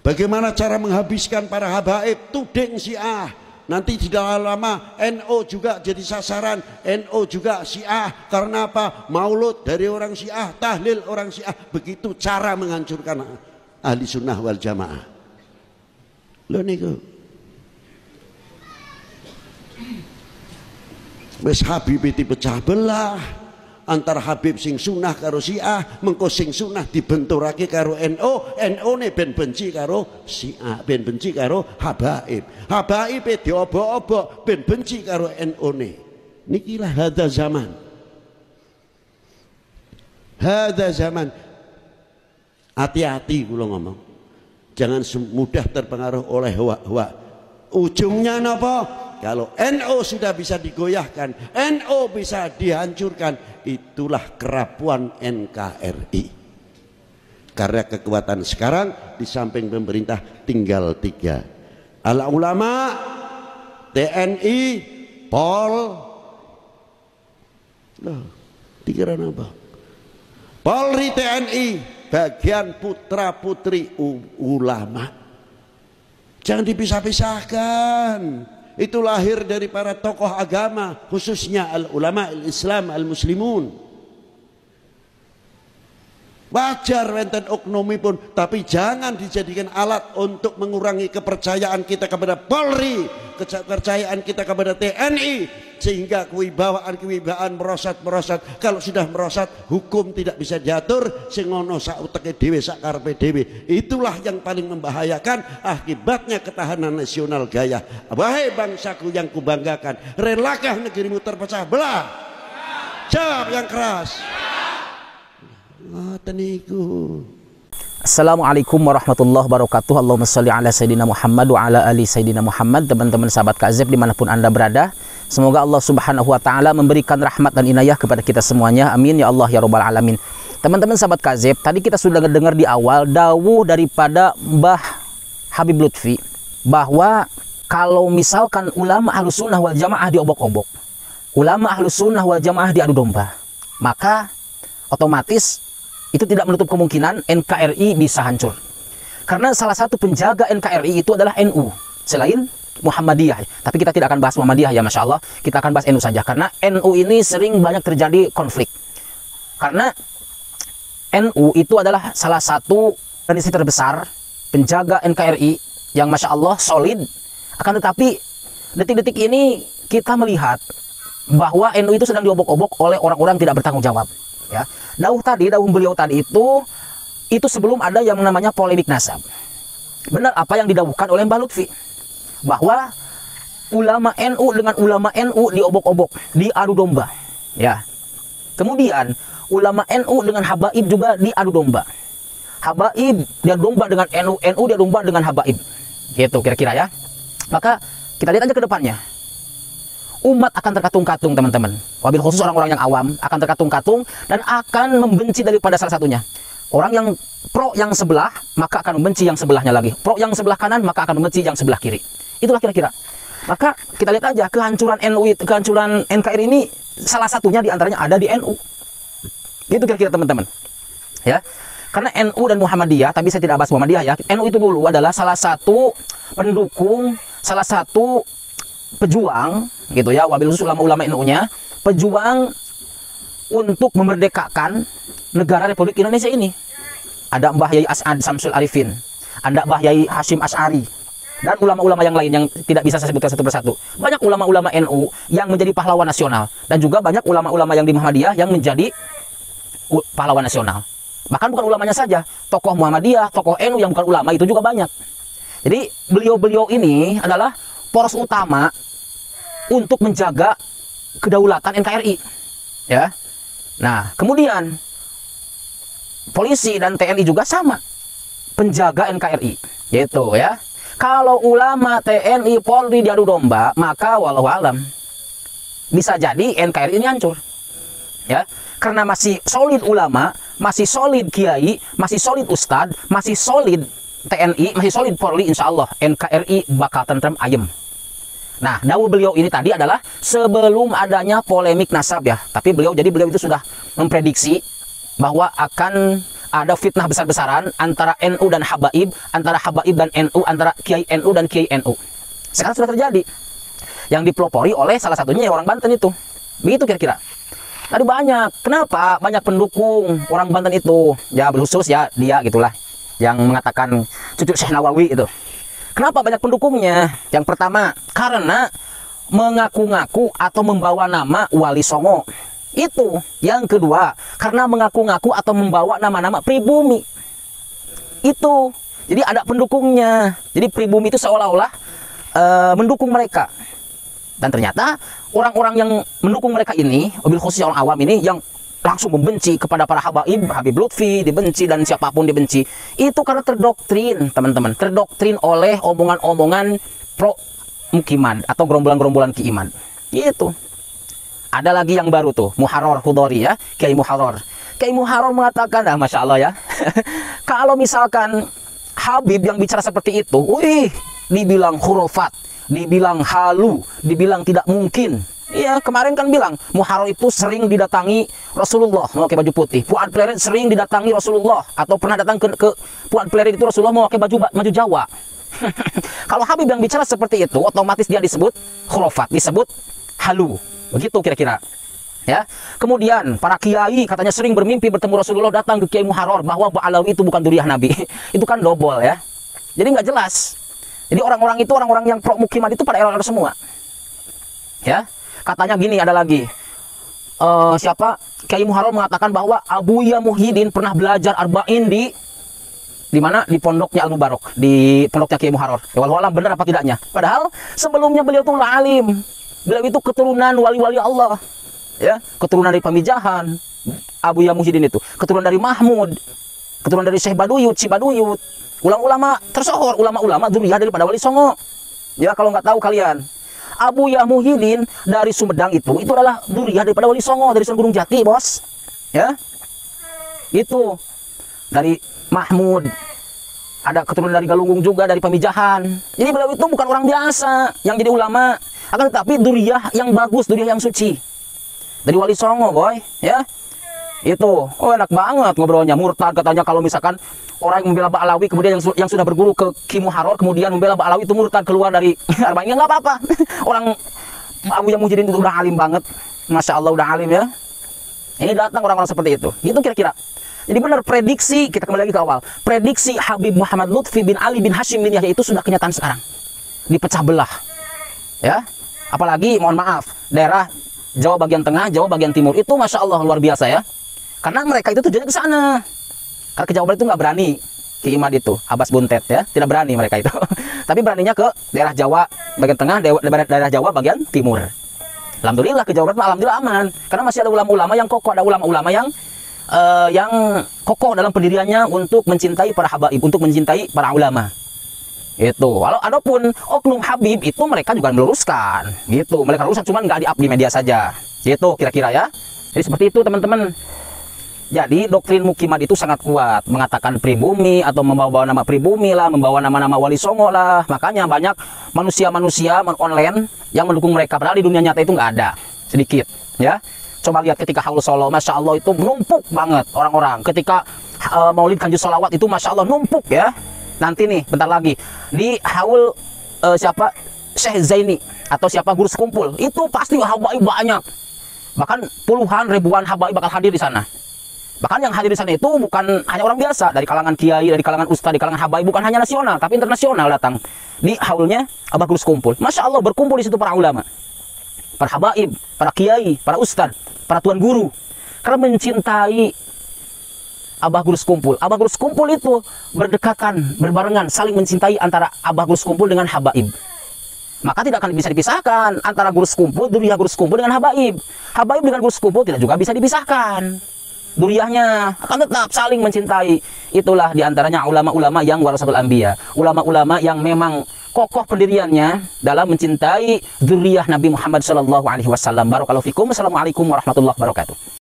Bagaimana cara menghabiskan para habaib? Tuding Syiah. Nanti tidak lama NO juga jadi sasaran, NO juga Syiah. Karena apa? Maulud dari orang Syiah, tahlil orang Syiah. Begitu cara menghancurkan ahli sunnah wal jamaah. Loh niku. Wis Habib dipecah belah antara Habib sing sunnah karo Syiah, mengko sing sunnah dibenturake karo NO, NO ne ben benci karo Syiah, ben benci karo habaib. Habaib diobok-obok ben benci karo NO ne. Nikilah hadza zaman. Hadza zaman. Hati-hati kula ngomong. Jangan mudah terpengaruh oleh hawa. Ujungnya napa? Kalau NO sudah bisa digoyahkan, NO bisa dihancurkan, itulah kerapuan NKRI. Karena kekuatan sekarang di samping pemerintah tinggal 3. Al ulama, TNI, Pol. Loh, dikira apa? Polri, TNI, bagian putra putri ulama. Jangan dipisah-pisahkan. Itu lahir dari para tokoh agama, khususnya al-ulama al-Islam al-muslimun. Wajar wenten oknomi pun, tapi jangan dijadikan alat untuk mengurangi kepercayaan kita kepada Polri, kepercayaan kita kepada TNI, sehingga kewibawaan merosot. Kalau sudah merosot, hukum tidak bisa diatur, sing ono sak uteke dhewe, sak karepe dhewe. Itulah yang paling membahayakan, akibatnya ketahanan nasional gaya. Wahai bangsaku yang kubanggakan, relakah negerimu terpecah belah? Jawab yang keras. Assalamualaikum warahmatullahi wabarakatuh. Allahumma sholli ala Sayyidina Muhammad wa ala ali Sayyidina Muhammad. Teman-teman sahabat KAZEB dimanapun anda berada, semoga Allah subhanahu wa ta'ala memberikan rahmat dan inayah kepada kita semuanya. Amin ya Allah ya rabbal alamin. Teman-teman sahabat KAZEB, tadi kita sudah mendengar di awal dawuh daripada Mbah Habib Lutfi bahwa kalau misalkan ulama ahlus sunnah wal jamaah diobok-obok, ulama ahlus sunnah wal jamaah diadu domba, maka otomatis itu tidak menutup kemungkinan NKRI bisa hancur. Karena salah satu penjaga NKRI itu adalah NU selain Muhammadiyah. Tapi kita tidak akan bahas Muhammadiyah ya, Masya Allah. Kita akan bahas NU saja. Karena NU ini sering banyak terjadi konflik. Karena NU itu adalah salah satu organisasi terbesar penjaga NKRI yang Masya Allah solid. Akan tetapi detik-detik ini kita melihat bahwa NU itu sedang diobok-obok oleh orang-orang tidak bertanggung jawab. Ya, dawuh beliau tadi itu sebelum ada yang namanya polemik nasab. Benar apa yang didawuhkan oleh Mbah Lutfi bahwa ulama NU dengan ulama NU diobok-obok, diadu domba. Ya. Kemudian ulama NU dengan habaib juga diadu domba. Habaib dia domba dengan NU, NU dia domba dengan habaib. Gitu kira-kira ya. Maka kita lihat aja ke depannya. Umat akan terkatung-katung teman-teman. Wabil khusus orang-orang yang awam akan terkatung-katung dan akan membenci daripada salah satunya. Orang yang pro yang sebelah maka akan membenci yang sebelahnya lagi. Pro yang sebelah kanan maka akan membenci yang sebelah kiri. Itulah kira-kira. Maka kita lihat aja kehancuran NU, kehancuran NKRI ini salah satunya diantaranya ada di NU. Itu kira-kira teman-teman. Ya. Karena NU dan Muhammadiyah, tapi saya tidak bahas Muhammadiyah ya. NU itu dulu adalah salah satu pendukung, salah satu pejuang gitu ya, wabil khusus ulama-ulama NU-nya, pejuang untuk memerdekakan negara Republik Indonesia ini. Ada Mbah Yai As'ad Samsul Arifin, ada Mbah Yai Hashim Asy'ari, dan ulama-ulama yang lain yang tidak bisa saya sebutkan satu persatu. Banyak ulama-ulama NU yang menjadi pahlawan nasional, dan juga banyak ulama-ulama yang di Muhammadiyah yang menjadi pahlawan nasional. Bahkan bukan ulamanya saja, tokoh Muhammadiyah, tokoh NU yang bukan ulama itu juga banyak. Jadi beliau-beliau ini adalah poros utama untuk menjaga kedaulatan NKRI, ya. Nah, kemudian polisi dan TNI juga sama penjaga NKRI, gitu ya. Kalau ulama, TNI, Polri diadu domba, maka walau alam bisa jadi NKRI ini hancur, ya. Karena masih solid ulama, masih solid kiai, masih solid ustadz, masih solid TNI, masih solid Polri, insya Allah NKRI bakal tentrem ayem. Nah, dawuh beliau ini tadi adalah sebelum adanya polemik nasab ya. Tapi beliau itu sudah memprediksi bahwa akan ada fitnah besar-besaran antara NU dan Habaib, antara Habaib dan NU, antara Kiai NU dan Kiai NU. Sekarang sudah terjadi. Yang dipelopori oleh salah satunya ya orang Banten itu. Begitu kira-kira. Tadi banyak. Kenapa? Banyak pendukung orang Banten itu. Ya khusus ya dia gitulah. Yang mengatakan cucu Syekh Nawawi itu. Kenapa banyak pendukungnya? Yang pertama, karena mengaku-ngaku atau membawa nama Wali Songo. Itu. Yang kedua, karena mengaku-ngaku atau membawa nama-nama pribumi. Itu. Jadi ada pendukungnya. Jadi pribumi itu seolah-olah mendukung mereka. Dan ternyata orang-orang yang mendukung mereka ini, mobil khusus orang awam ini, yang langsung membenci kepada para habaib, Habib Lutfi dibenci dan siapapun dibenci, itu karena terdoktrin, teman-teman, terdoktrin oleh omongan-omongan pro mukiman atau gerombolan-gerombolan kiiman. Itu. Ada lagi yang baru tuh, Muharrar Hudori ya, Kiai Muharrar. Kiai Muharrar mengatakan, masya Allah ya, kalau misalkan Habib yang bicara seperti itu, wih, dibilang khurafat, dibilang halu, dibilang tidak mungkin. Iya, kemarin kan bilang Muharrar itu sering didatangi Rasulullah memakai baju putih. Fuad Plerit sering didatangi Rasulullah, atau pernah datang ke Fuad Plerit itu Rasulullah memakai baju Jawa. Kalau Habib yang bicara seperti itu, otomatis dia disebut khurafat, disebut halu. Begitu kira-kira. Ya. Kemudian para kiai katanya sering bermimpi bertemu Rasulullah, datang ke Kiai Muharrar bahwa Ba'alawi itu bukan duriyah Nabi. Itu kan dobol ya. Jadi nggak jelas. Jadi orang-orang itu, orang-orang yang pro mukimat itu pada error semua. Ya. Katanya gini, ada lagi. Siapa? Kiai Muharrar mengatakan bahwa Abu Ya Muhyiddin pernah belajar arba'in di mana? Di pondoknya Al Mubarak, di pondoknya Kiai Muharrar. Ya, walau alam benar apa tidaknya. Padahal sebelumnya beliau itu alim. Beliau itu keturunan wali-wali Allah. Ya, keturunan dari Pamijahan. Abu Ya Muhyiddin itu keturunan dari Mahmud, keturunan dari Syekh Baduyut, si Baduyut. Ulama-ulama tersohor, ulama-ulama dzurriyyah daripada Wali Songo. Ya, kalau nggak tahu kalian, Abu Ya Muhyiddin dari Sumedang itu adalah dzurriyyah daripada Wali Songo, dari Sunan Gunung Jati, bos. Ya, itu dari Mahmud. Ada keturunan dari Galunggung juga, dari Pamijahan. Jadi beliau itu bukan orang biasa yang jadi ulama, akan tetapi dzurriyyah yang bagus, dzurriyyah yang suci. Dari Wali Songo, boy, ya. Itu, oh enak banget ngobrolnya. Murtad katanya kalau misalkan orang yang membela Ba'alawi kemudian yang sudah berguru ke Kiai Muharrar kemudian membela Ba'alawi itu murtad, keluar dari arba'in. Nggak apa-apa. Orang Abu Ya Muhyiddin itu udah alim banget. Masya Allah udah alim ya. Ini datang orang-orang seperti itu. Itu kira-kira. Jadi benar prediksi, kita kembali lagi ke awal. Prediksi Habib Muhammad Lutfi bin Ali bin Hashim bin Yahya itu sudah kenyataan sekarang. Dipecah belah. Ya. Apalagi mohon maaf, daerah Jawa bagian tengah, Jawa bagian timur itu Masya Allah luar biasa ya. Karena mereka itu tujuannya ke sana. Karena ke Jawa Barat itu nggak berani, Ki Imad itu, Abbas Buntet ya, tidak berani mereka itu. Tapi beraninya ke daerah Jawa bagian tengah, daerah Jawa bagian timur. Alhamdulillah ke Jawa Barat alhamdulillah aman. Karena masih ada ulama-ulama yang kokoh, ada ulama-ulama yang kokoh dalam pendiriannya untuk mencintai para habaib, untuk mencintai para ulama. Itu. Walau adapun oknum Habib itu mereka juga meluruskan, gitu. Mereka luruskan, cuman nggak di-up di media saja. Gitu kira-kira ya. Jadi seperti itu teman-teman. Jadi doktrin mukimat itu sangat kuat, mengatakan pribumi atau membawa nama pribumi lah, membawa nama-nama Wali Songo lah. Makanya banyak manusia-manusia online yang mendukung mereka. Padahal di dunia nyata itu nggak ada, sedikit. Ya, coba lihat ketika Haul Solo, Masya Allah itu numpuk banget orang-orang. Ketika Maulid Kanjeng Sholawat itu Masya Allah numpuk ya. Nanti nih, bentar lagi di Haul siapa Syekh Zaini atau siapa guru sekumpul itu pasti habaib banyak. Bahkan puluhan ribuan habaib bakal hadir di sana. Bahkan yang hadir di sana itu bukan hanya orang biasa, dari kalangan kiai, dari kalangan ustaz, dari kalangan habaib, bukan hanya nasional, tapi internasional datang di haulnya Abah Gurus Kumpul. Masya Allah berkumpul di situ para ulama, para habaib, para kiai, para ustaz, para tuan guru, karena mencintai Abah Gurus Kumpul. Abah Gurus Kumpul itu berdekatan, berbarengan, saling mencintai antara Abah Gurus Kumpul dengan habaib. Maka tidak akan bisa dipisahkan antara Gurus Kumpul, dzurriyyah Gurus Kumpul dengan habaib. Habaib dengan Gurus Kumpul tidak juga bisa dipisahkan. Dzurriyyahnya akan tetap saling mencintai. Itulah diantaranya ulama-ulama yang warasatul anbiya, ulama-ulama yang memang kokoh pendiriannya dalam mencintai dzurriyyah Nabi Muhammad SAW. Barakallahu fikum. Assalamualaikum warahmatullahi wabarakatuh.